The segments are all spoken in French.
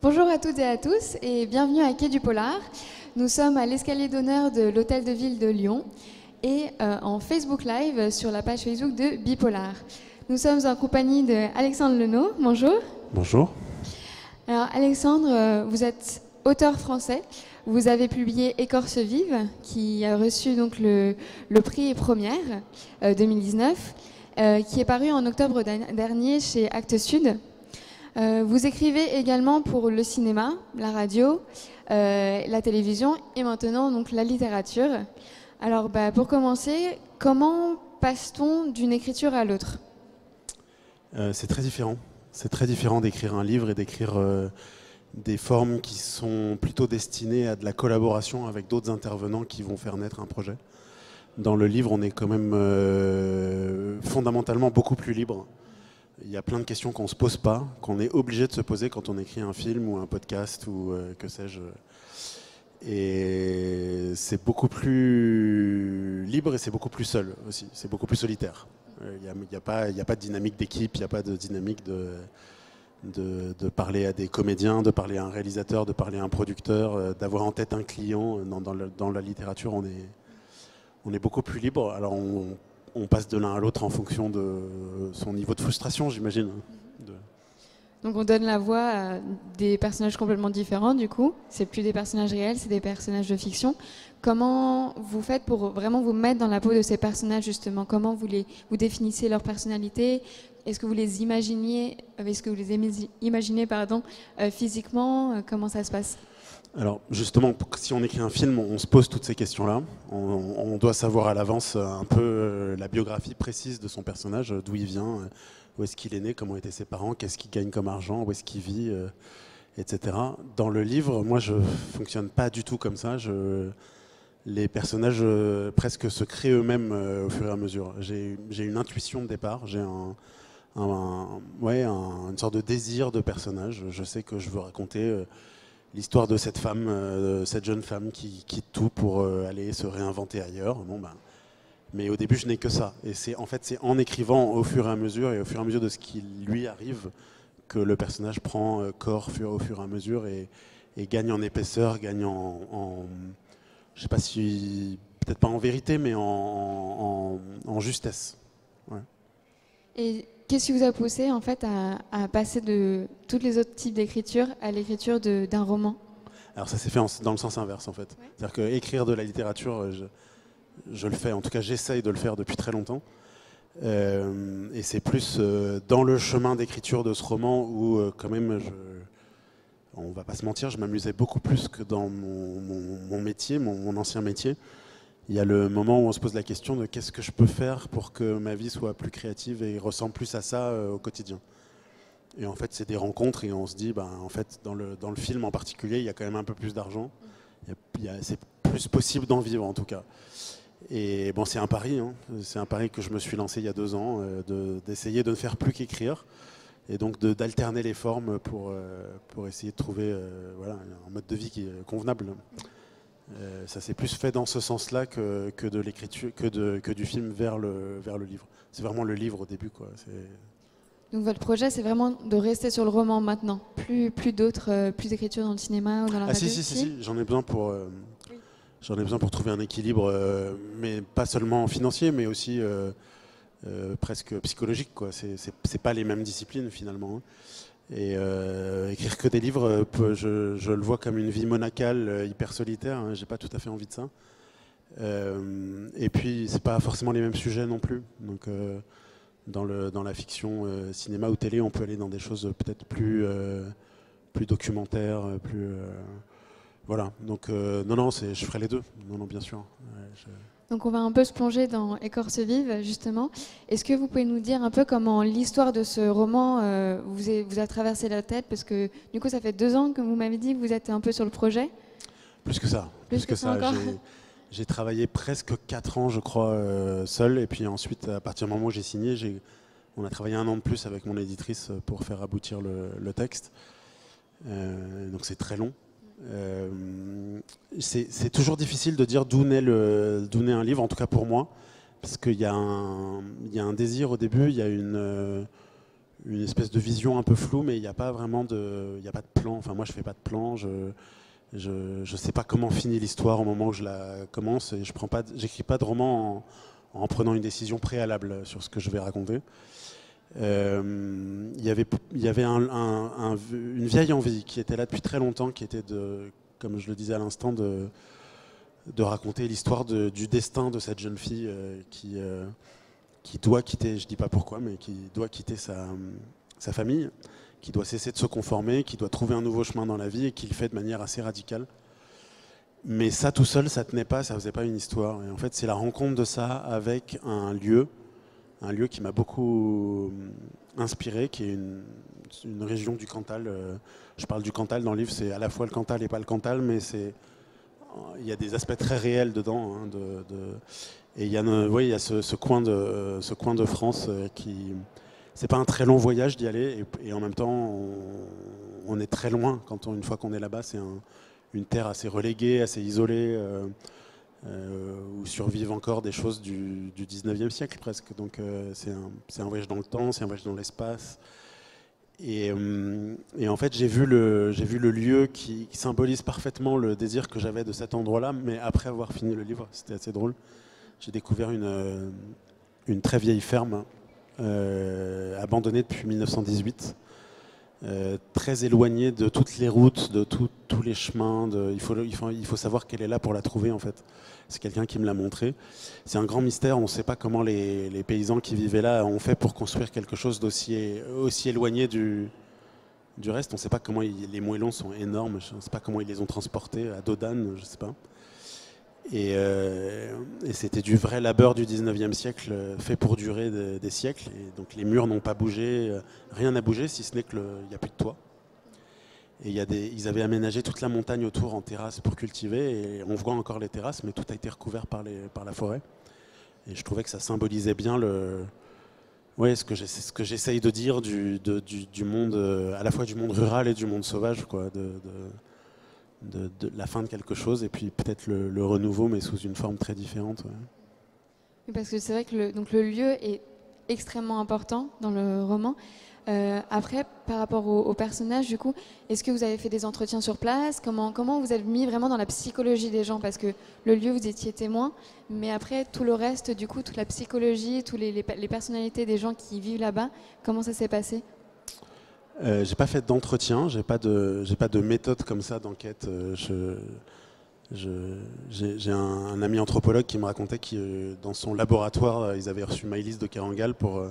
Bonjour à toutes et à tous et bienvenue à Quai du Polar. Nous sommes à l'escalier d'honneur de l'Hôtel de Ville de Lyon et en Facebook Live sur la page Facebook de Bipolar. Nous sommes en compagnie d'Alexandre Lenot. Bonjour. Bonjour. Alors Alexandre, vous êtes auteur français. Vous avez publié Écorce vive qui a reçu donc le prix Première 2019 qui est paru en octobre dernier chez Actes Sud. Vous écrivez également pour le cinéma, la radio, la télévision et maintenant donc la littérature. Alors pour commencer, comment passe-t-on d'une écriture à l'autre ? C'est très différent. C'est très différent d'écrire un livre et d'écrire des formes qui sont plutôt destinées à de la collaboration avec d'autres intervenants qui vont faire naître un projet. Dans le livre, on est quand même fondamentalement beaucoup plus libre. Il y a plein de questions qu'on ne se pose pas, qu'on est obligé de se poser quand on écrit un film ou un podcast ou que sais-je. Et c'est beaucoup plus libre et c'est beaucoup plus seul aussi. C'est beaucoup plus solitaire. Il n'y a pas de dynamique d'équipe, il n'y a pas de dynamique de parler à des comédiens, de parler à un réalisateur, de parler à un producteur, d'avoir en tête un client. Dans la littérature, on est beaucoup plus libre. Alors on passe de l'un à l'autre en fonction de son niveau de frustration, j'imagine. Donc on donne la voix à des personnages complètement différents, du coup. C'est plus des personnages réels, c'est des personnages de fiction. Comment vous faites pour vraiment vous mettre dans la peau de ces personnages, justement ? Comment vous définissez leur personnalité ? Est-ce que vous les imaginez, physiquement ? Comment ça se passe ? Alors justement, si on écrit un film, on se pose toutes ces questions-là. On doit savoir à l'avance un peu la biographie précise de son personnage, d'où il vient, où est-ce qu'il est né, comment étaient ses parents, qu'est-ce qu'il gagne comme argent, où est-ce qu'il vit, etc. Dans le livre, moi, je fonctionne pas du tout comme ça. Les personnages presque se créent eux-mêmes au fur et à mesure. J'ai une intuition de départ, j'ai une sorte de désir de personnage. Je sais que je veux raconter l'histoire de cette femme, cette jeune femme qui quitte tout pour aller se réinventer ailleurs. Mais au début, je n'ai que ça. Et c'est en écrivant au fur et à mesure de ce qui lui arrive que le personnage prend corps au fur et à mesure et gagne en épaisseur, gagne je sais pas si, peut-être pas en vérité, mais en justesse. Ouais. Et qu'est-ce qui vous a poussé en fait à passer de tous les autres types d'écriture à l'écriture d'un roman ? Alors ça s'est fait dans le sens inverse en fait. Ouais. C'est-à-dire qu'écrire de la littérature, je le fais, en tout cas j'essaye de le faire depuis très longtemps. Et c'est plus dans le chemin d'écriture de ce roman où quand même, on va pas se mentir, je m'amusais beaucoup plus que dans mon métier, mon ancien métier. Il y a le moment où on se pose la question de qu'est-ce que je peux faire pour que ma vie soit plus créative et ressemble plus à ça au quotidien. Et en fait, c'est des rencontres et on se dit, en fait, dans le film en particulier, il y a quand même un peu plus d'argent. C'est plus possible d'en vivre en tout cas. Et bon, c'est un pari, hein. C'est un pari que je me suis lancé il y a 2 ans, d'essayer de ne faire plus qu'écrire et donc d'alterner les formes pour essayer de trouver un mode de vie qui est convenable. Ça s'est plus fait dans ce sens-là que de l'écriture, que du film vers le livre. C'est vraiment le livre au début, quoi. Donc votre projet, c'est vraiment de rester sur le roman maintenant, plus d'écriture dans le cinéma ou dans la radio. Si, j'en ai besoin pour trouver un équilibre, mais pas seulement financier, mais aussi presque psychologique, quoi. C'est pas les mêmes disciplines finalement. Et écrire que des livres, je le vois comme une vie monacale, hyper solitaire. Hein, j'ai pas tout à fait envie de ça. Et puis c'est pas forcément les mêmes sujets non plus. Donc dans la fiction, cinéma ou télé, on peut aller dans des choses peut-être plus documentaires, plus voilà. Donc non, je ferai les deux. Non, bien sûr. Donc on va un peu se plonger dans Écorce vive, justement. Est-ce que vous pouvez nous dire un peu comment l'histoire de ce roman vous a traversé la tête ? Parce que du coup, ça fait 2 ans que vous m'avez dit que vous êtes un peu sur le projet. Plus que ça. J'ai travaillé presque 4 ans, je crois, seul. Et puis ensuite, à partir du moment où j'ai signé, on a travaillé 1 an de plus avec mon éditrice pour faire aboutir le texte. Donc c'est très long. C'est toujours difficile de dire d'où naît un livre, en tout cas pour moi, parce qu'il y a un désir au début, il y a une espèce de vision un peu floue, mais il n'y a pas vraiment il y a pas de plan. Enfin, moi, je fais pas de plan. Je sais pas comment finit l'histoire au moment où je la commence, et j'écris pas de roman en prenant une décision préalable sur ce que je vais raconter. Il y avait une vieille envie qui était là depuis très longtemps, qui était comme je le disais à l'instant, de raconter l'histoire du destin de cette jeune fille qui doit quitter, je dis pas pourquoi, mais qui doit quitter sa famille, qui doit cesser de se conformer, qui doit trouver un nouveau chemin dans la vie et qui le fait de manière assez radicale. Mais ça tout seul, ça tenait pas, ça faisait pas une histoire. Et en fait, c'est la rencontre de ça avec un lieu qui m'a beaucoup inspiré, qui est une région du Cantal. Je parle du Cantal dans le livre, c'est à la fois le Cantal et pas le Cantal, mais il y a des aspects très réels dedans. Hein, et il y a ce coin de France qui... C'est pas un très long voyage d'y aller, et en même temps, on est très loin une fois qu'on est là-bas. C'est une terre assez reléguée, assez isolée, où survivent encore des choses du 19e siècle presque. Donc c'est un voyage dans le temps, c'est un voyage dans l'espace. Et en fait, j'ai vu le lieu qui symbolise parfaitement le désir que j'avais de cet endroit-là, mais après avoir fini le livre, c'était assez drôle. J'ai découvert une très vieille ferme abandonnée depuis 1918, très éloignée de toutes les routes, de tous les chemins. Il faut savoir qu'elle est là pour la trouver, en fait. C'est quelqu'un qui me l'a montré. C'est un grand mystère. On ne sait pas comment les paysans qui vivaient là ont fait pour construire quelque chose aussi éloigné du reste. On ne sait pas comment les moellons sont énormes. Je ne sais pas comment ils les ont transportés à Dodane, je ne sais pas. Et c'était du vrai labeur du 19e siècle, fait pour durer des siècles. Et donc les murs n'ont pas bougé, rien n'a bougé, si ce n'est qu'il n'y a plus de toit. Et ils avaient aménagé toute la montagne autour en terrasse pour cultiver, et on voit encore les terrasses, mais tout a été recouvert par la forêt. Et je trouvais que ça symbolisait bien ce que j'essaye de dire du monde, à la fois du monde rural et du monde sauvage, quoi, de la fin de quelque chose, et puis peut-être le renouveau, mais sous une forme très différente. Ouais. Oui, parce que c'est vrai que le lieu est extrêmement important dans le roman. Après, par rapport aux personnages, du coup, est-ce que vous avez fait des entretiens sur place ? Comment vous avez mis vraiment dans la psychologie des gens ? Parce que le lieu, vous étiez témoin, mais après, tout le reste, du coup, toute la psychologie, toutes les personnalités des gens qui vivent là-bas, comment ça s'est passé ? J'ai pas fait d'entretien, j'ai pas de méthode comme ça d'enquête. J'ai un ami anthropologue qui me racontait que dans son laboratoire, ils avaient reçu Maëlys de Kerangal pour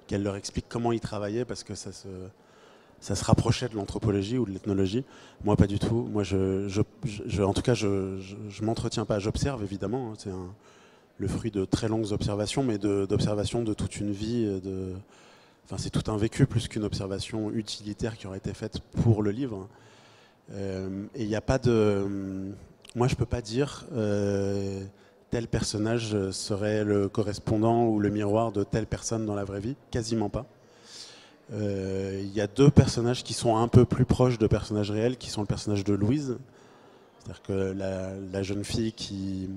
qu'elle leur explique comment ils travaillaient, parce que ça se rapprochait de l'anthropologie ou de l'ethnologie. Moi, pas du tout. Moi, en tout cas, je m'entretiens pas. J'observe, évidemment. Hein, c'est le fruit de très longues observations, mais d'observations de toute une vie. Enfin, c'est tout un vécu plus qu'une observation utilitaire qui aurait été faite pour le livre. Et il n'y a pas de... Moi, je ne peux pas dire tel personnage serait le correspondant ou le miroir de telle personne dans la vraie vie. Quasiment pas. Il y a deux personnages qui sont un peu plus proches de personnages réels, qui sont le personnage de Louise. C'est-à-dire que la jeune fille qui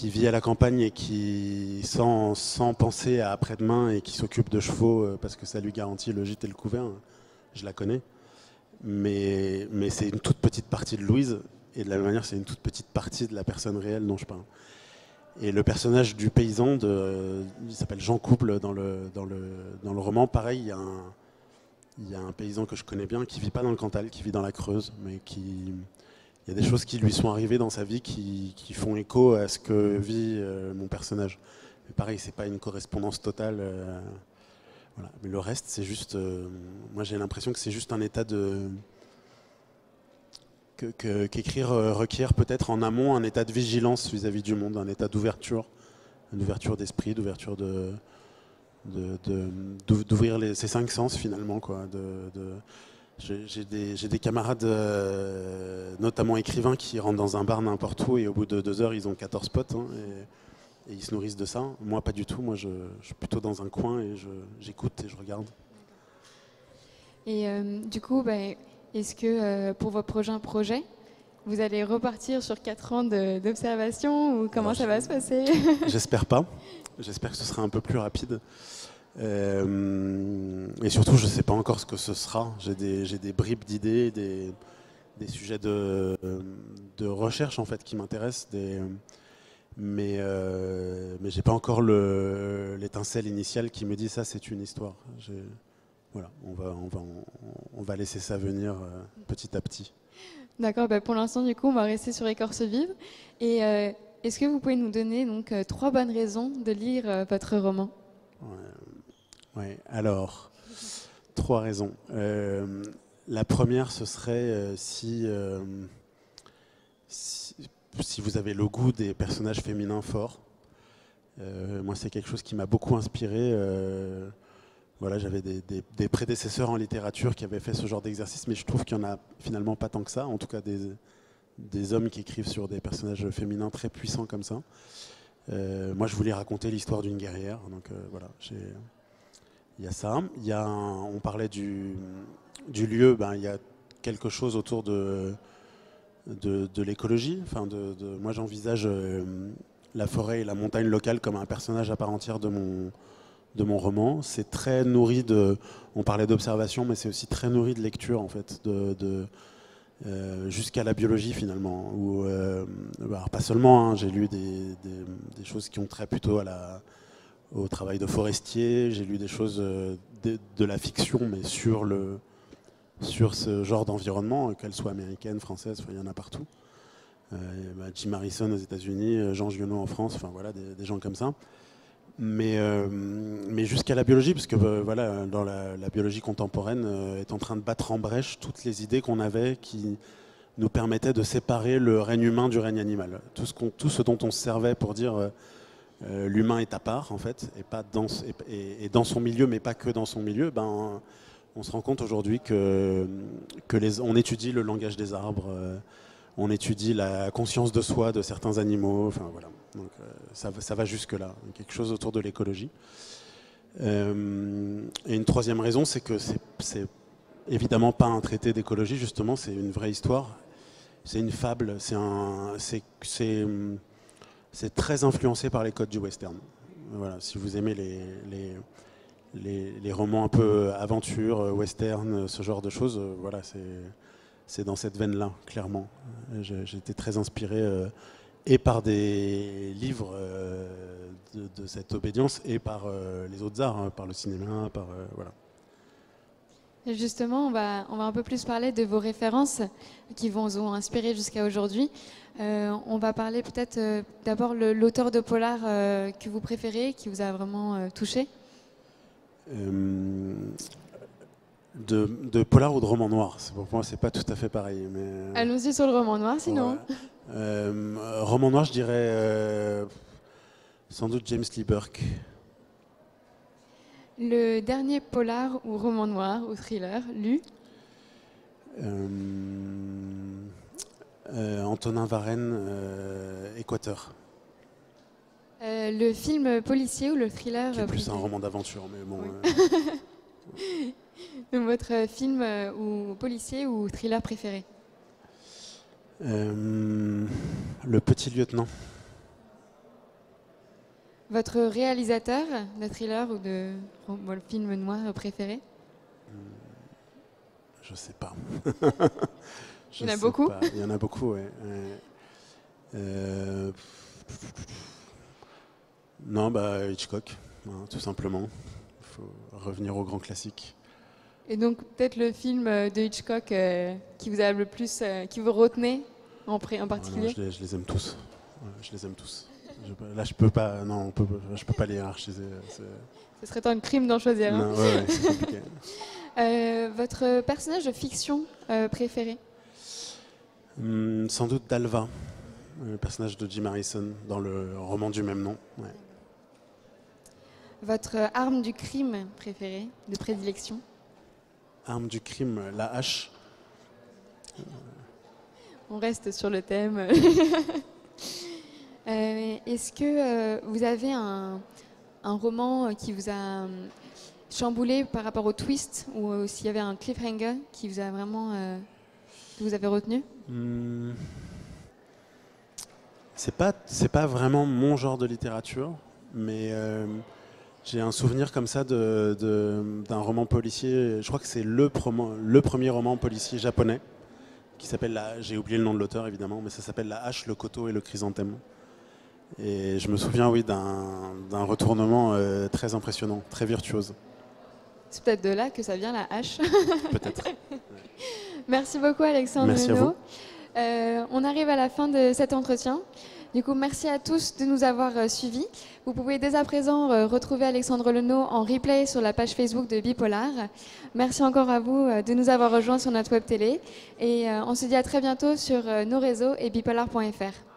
vit à la campagne et qui, sans penser à après-demain, et qui s'occupe de chevaux parce que ça lui garantit le gîte et le couvert, je la connais. Mais c'est une toute petite partie de Louise, et de la même manière, c'est une toute petite partie de la personne réelle dont je parle. Et le personnage du paysan, il s'appelle Jean Couple dans le roman, pareil, il y a un paysan que je connais bien qui vit pas dans le Cantal, qui vit dans la Creuse, mais il y a des choses qui lui sont arrivées dans sa vie qui font écho à ce que vit mon personnage. Mais pareil, c'est pas une correspondance totale. Voilà. Mais le reste, c'est juste... moi, j'ai l'impression que c'est juste un état qu'écrire requiert peut-être en amont un état de vigilance vis-à-vis du monde, un état d'ouverture, une ouverture d'esprit, d'ouverture d'ouvrir ses cinq sens finalement, quoi. J'ai des camarades, notamment écrivains, qui rentrent dans un bar n'importe où et au bout de 2 heures, ils ont 14 potes, hein, et ils se nourrissent de ça. Moi, pas du tout. Moi, je suis plutôt dans un coin et j'écoute et je regarde. Et du coup, est-ce que pour vos prochains projets, vous allez repartir sur 4 ans d'observation ou comment ça va se passer ? J'espère pas. J'espère que ce sera un peu plus rapide. Et surtout, je ne sais pas encore ce que ce sera. J'ai des bribes d'idées, des sujets de recherche en fait qui m'intéressent, mais j'ai pas encore l'étincelle initiale qui me dit ça c'est une histoire. Voilà, on va laisser ça venir petit à petit. D'accord, bah pour l'instant du coup on va rester sur Écorce vive. Et est-ce que vous pouvez nous donner donc 3 bonnes raisons de lire votre roman? Ouais, alors 3 raisons. La première, ce serait si vous avez le goût des personnages féminins forts. Moi, c'est quelque chose qui m'a beaucoup inspiré. Voilà, j'avais des prédécesseurs en littérature qui avaient fait ce genre d'exercice, mais je trouve qu'il n'y en a finalement pas tant que ça. En tout cas, des hommes qui écrivent sur des personnages féminins très puissants comme ça. Moi, je voulais raconter l'histoire d'une guerrière. Donc voilà, il y a ça. On parlait du lieu. Il y a quelque chose autour de l'écologie. Enfin, moi, j'envisage la forêt et la montagne locale comme un personnage à part entière de mon roman. C'est très nourri on parlait d'observation, mais c'est aussi très nourri de lecture, en fait, jusqu'à la biologie, finalement. Alors, pas seulement, hein, j'ai lu des choses qui ont trait plutôt au travail de forestier, j'ai lu des choses de la fiction, mais sur ce genre d'environnement, qu'elle soit américaine, française, il y en a partout. Jim Harrison aux États-Unis, Jean Giono en France, enfin voilà, des gens comme ça. Mais jusqu'à la biologie, parce que voilà, dans la biologie contemporaine est en train de battre en brèche toutes les idées qu'on avait qui nous permettaient de séparer le règne humain du règne animal. Tout ce dont on se servait pour dire l'humain est à part, en fait, et pas dans son milieu, mais pas que dans son milieu, on se rend compte aujourd'hui on étudie le langage des arbres, on étudie la conscience de soi de certains animaux, enfin voilà. Donc ça va jusque-là, quelque chose autour de l'écologie. Et une troisième raison, c'est que c'est évidemment pas un traité d'écologie, justement, c'est une vraie histoire, c'est une fable, c'est très influencé par les codes du western. Voilà, si vous aimez les romans un peu aventure, western, ce genre de choses, voilà, c'est dans cette veine-là, clairement. J'ai été très inspiré et par des livres de cette obédience et par les autres arts, hein, par le cinéma, voilà. Et justement, on va un peu plus parler de vos références qui vous ont inspiré jusqu'à aujourd'hui. On va parler peut-être d'abord l'auteur de polar que vous préférez, qui vous a vraiment touché. De polar ou de roman noir, pour moi c'est pas tout à fait pareil. Mais allons-y sur le roman noir sinon. Ouais. Roman noir, je dirais sans doute James Lee Burke. Le dernier polar ou roman noir ou thriller lu? Antonin Varenne, Équateur. Le film policier ou le thriller? C'est plus un roman d'aventure, mais bon. Oui. Donc, votre film ou policier ou thriller préféré? Le Petit Lieutenant. Votre réalisateur de thriller ou de film noir préféré? Je sais pas. Il y en a beaucoup? Il y en a beaucoup, oui. Non, Hitchcock, hein, tout simplement. Il faut revenir au grand classique. Et donc peut-être le film de Hitchcock qui vous a le plus, qui vous retenez en particulier? Non, je les aime tous. Ouais, je les aime tous. Là, je peux pas. Non, je peux pas les hiérarchiser. Ce serait un crime d'en choisir. Non, ouais, c'est compliqué. Votre personnage de fiction préféré? Sans doute Dalva, le personnage de Jim Harrison dans le roman du même nom. Ouais. Votre arme du crime préférée, de prédilection? Arme du crime, la hache. On reste sur le thème. Est-ce que vous avez un roman qui vous a chamboulé par rapport au twist, ou s'il y avait un cliffhanger qui vous a vraiment que vous avez retenu? C'est pas vraiment mon genre de littérature, mais J'ai un souvenir comme ça d'un roman policier, je crois que c'est le premier roman policier japonais, qui s'appelle, j'ai oublié le nom de l'auteur évidemment, mais ça s'appelle La hache, le couteau et le chrysanthème. Et je me souviens, oui, d'un retournement très impressionnant, très virtuose. C'est peut-être de là que ça vient, la hache. Peut-être. Merci beaucoup Alexandre Merci Luneau. à vous. On arrive à la fin de cet entretien. Du coup, merci à tous de nous avoir suivis. Vous pouvez dès à présent retrouver Alexandre Luneau en replay sur la page Facebook de Bipolar. Merci encore à vous de nous avoir rejoints sur notre web télé. Et on se dit à très bientôt sur nos réseaux et bipolar.fr.